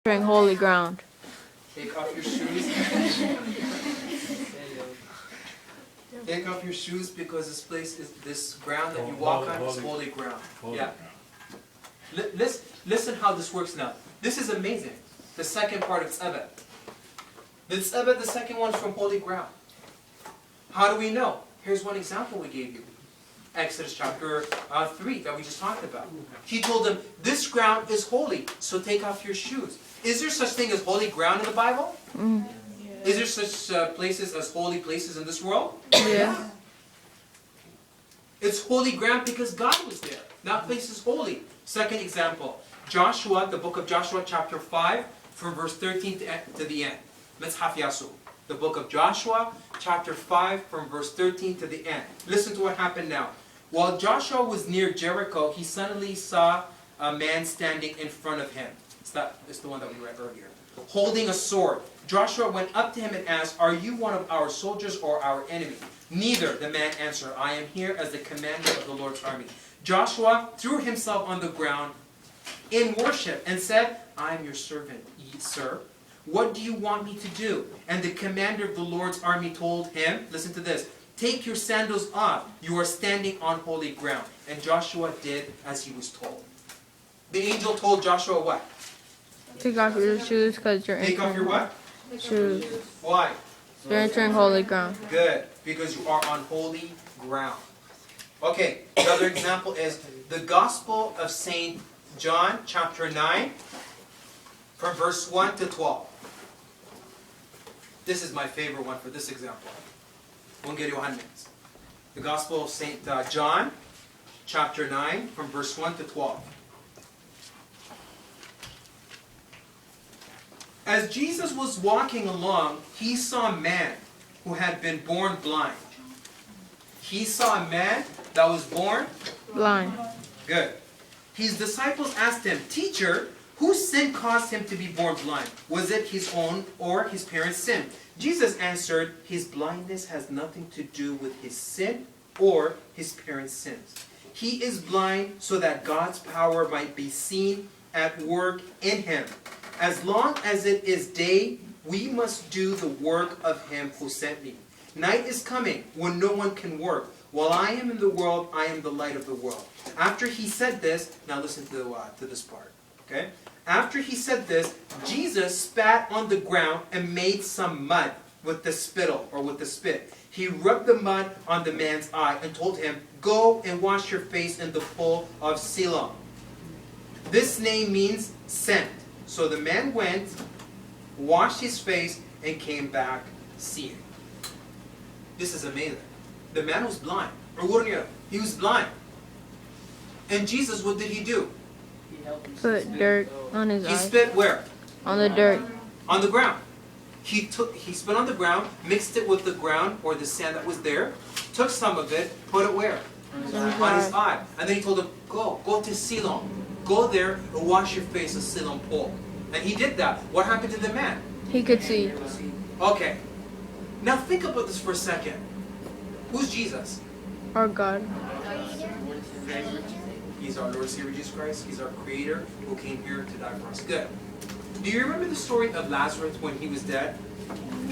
entering holy ground. Take off your shoes. Take off your shoes because this ground that you walk on is holy ground. Yeah. Listen how this works now. This is amazing. The second part of tzebet. The tzebet, the second one is from holy ground. How do we know? Here's one example we gave you. Exodus chapter 3 that we just talked about. He told them, this ground is holy, so take off your shoes. Is there such thing as holy ground in the Bible? Mm. Is there such places as holy places in this world? Yeah. It's holy ground because God was there. That place is holy. Second example, Joshua, the book of Joshua chapter 5, from verse 13 to the end. Mitzhaf Yasu. The book of Joshua chapter 5, from verse 13 to the end. Listen to what happened now. While Joshua was near Jericho, he suddenly saw a man standing in front of him. It's the one that we read earlier. Holding a sword. Joshua went up to him and asked, "Are you one of our soldiers or our enemy?" "Neither," the man answered. "I am here as the commander of the Lord's army." Joshua threw himself on the ground in worship and said, "I am your servant, sir. What do you want me to do?" And the commander of the Lord's army told him, listen to this, "Take your sandals off. You are standing on holy ground." And Joshua did as he was told. The angel told Joshua what? Take off your shoes because you're Take off your what? shoes. Why? You're entering holy ground. Good, because you are on holy ground. Okay, another example is the Gospel of St. John, chapter 9, from verse 1 to 12. This is my favorite one for this example. The Gospel of St. John, chapter 9, from verse 1 to 12. As Jesus was walking along, he saw a man who had been born blind. He saw a man that was born Blind. Good. His disciples asked him, "Teacher, whose sin caused him to be born blind? Was it his own or his parents' sin?" Jesus answered, "His blindness has nothing to do with his sin or his parents' sins. He is blind so that God's power might be seen at work in him. As long as it is day, we must do the work of him who sent me. Night is coming when no one can work. While I am in the world, I am the light of the world." After he said this, now listen to this part. Okay? After he said this, Jesus spat on the ground and made some mud with the spittle or with the spit. He rubbed the mud on the man's eye and told him, "Go and wash your face in the pool of Siloam." This name means sent. So the man went, washed his face, and came back seeing. This is amazing. The man was blind. He was blind. And Jesus, what did he do? Put dirt on his He eyes. spit where? On the dirt. On the ground. He spit on the ground, mixed it with the ground or the sand that was there, took some of it, put it where? On his eye. And then he told him, go to Siloam. Go there and wash your face in Siloam pool. And he did that. What happened to the man? He could see. Okay. Now think about this for a second. Who's Jesus? Our God. He's our Lord and Savior Jesus Christ. He's our Creator who came here to die for us. Good. Do you remember the story of Lazarus when he was dead?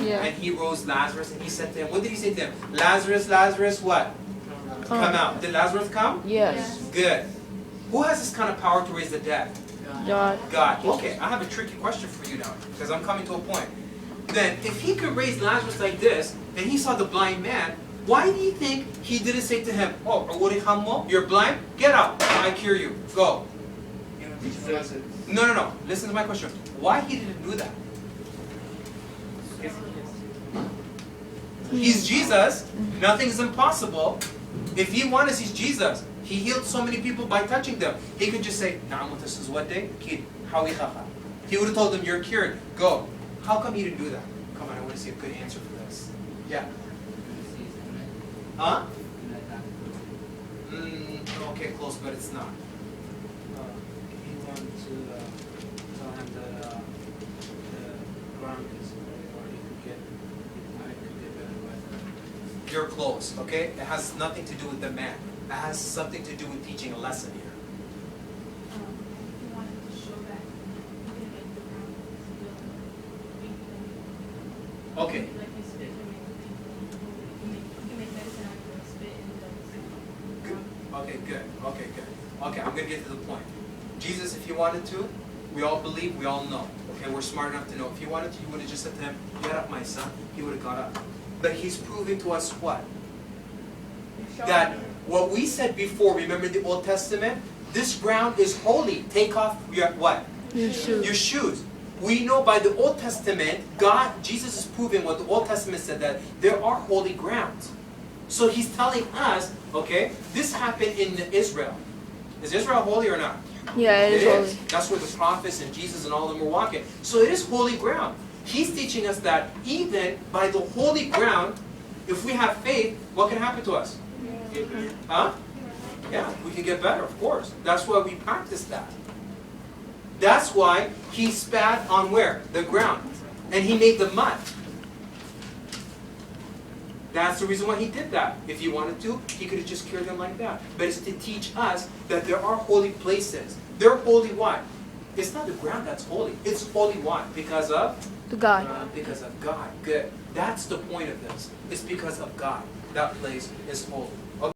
Yeah. And he rose Lazarus and he said to him, what did he say to him? "Lazarus, Lazarus, what? Come out." Did Lazarus come? Yes. Good. Who has this kind of power to raise the dead? God. God. Okay, I have a tricky question for you now, because I'm coming to a point. Then, if he could raise Lazarus like this, and he saw the blind man, why do you think he didn't say to him, "Oh, you're blind? Get out. I cure you. Go." No. Listen to my question. Why he didn't do that? He's Jesus. Nothing is impossible. If he wanted, he's Jesus. He healed so many people by touching them. He could just say, "Na'am, this is what day? Kid, how He would have told them, "You're cured. Go." How come he didn't do that? Come on, I want to see a good answer for this. Yeah. Huh? Okay, close, but it's not. He wanted to tell him that the ground is or he could get better by You're close, okay? It has nothing to do with the man. It has something to do with teaching a lesson here. He wanted to show that he didn't make the ground. Okay. Like you spit, you can make medicine out of the spit and Good. Okay, good. Okay, good. Okay, I'm going to get to the point. Jesus, if he wanted to, we all believe, we all know. Okay, we're smart enough to know. If he wanted to, he would have just said to him, get up, my son. He would have got up. But he's proving to us what? That what we said before, remember the Old Testament? This ground is holy. Take off your what? Your shoes. Your shoes. We know by the Old Testament, Jesus is proving what the Old Testament said, that there are holy grounds. So he's telling us, okay, this happened in Israel. Is Israel holy or not? Yeah, it is holy. That's where the prophets and Jesus and all of them were walking. So it is holy ground. He's teaching us that even by the holy ground, if we have faith, what can happen to us? Huh? Yeah, we can get better, of course. That's why we practice that. That's why he spat on where? The ground. And he made the mud. That's the reason why he did that. If he wanted to, he could have just cured them like that. But it's to teach us that there are holy places. They're holy why? It's not the ground that's holy. It's holy why? Because of? To God. Because of God. Good. That's the point of this. It's because of God. That place is holy.